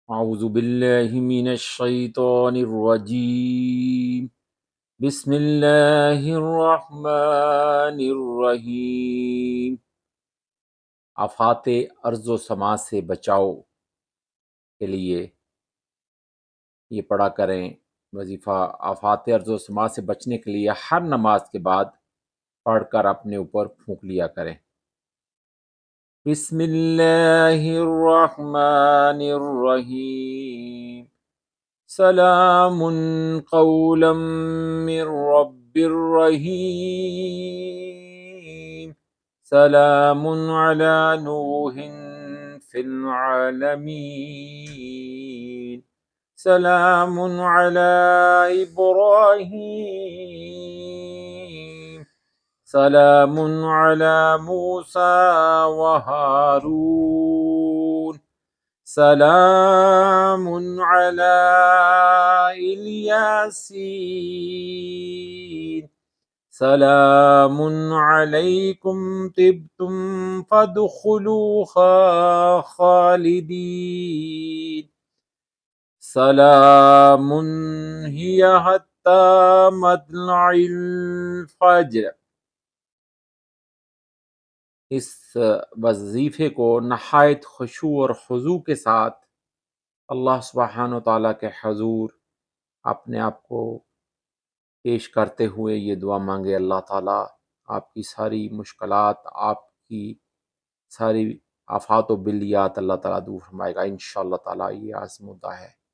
اعوذ باللہ من الشیطان الرجیم، بسم اللہ الرحمن الرحیم۔ آفات ارض و سماع سے بچاؤ کے لیے یہ پڑھا کریں وظیفہ۔ آفات ارض و سماع سے بچنے کے لیے ہر نماز کے بعد پڑھ کر اپنے اوپر پھونک لیا کریں۔ بسم اللہ الرحمن الرحیم، سلام قولا من رب الرحیم، سلام علی نوح فی العالمین، سلام علی ابراہیم، سلام علی موسیٰ و ہارون، سلام علی الیاسین، سلام علیکم طبتم فادخلوها خالدین، سلام ہی حتی مطلع الفجر۔ اس وظیفے کو نہایت خشوع اور خضوع کے ساتھ اللہ سبحانہ و تعالیٰ کے حضور اپنے آپ کو پیش کرتے ہوئے یہ دعا مانگے، اللہ تعالیٰ آپ کی ساری مشکلات، آپ کی ساری آفات و بلیات اللہ تعالیٰ دور فرمائے گا انشاءاللہ تعالیٰ۔ یہ آزمودہ ہے۔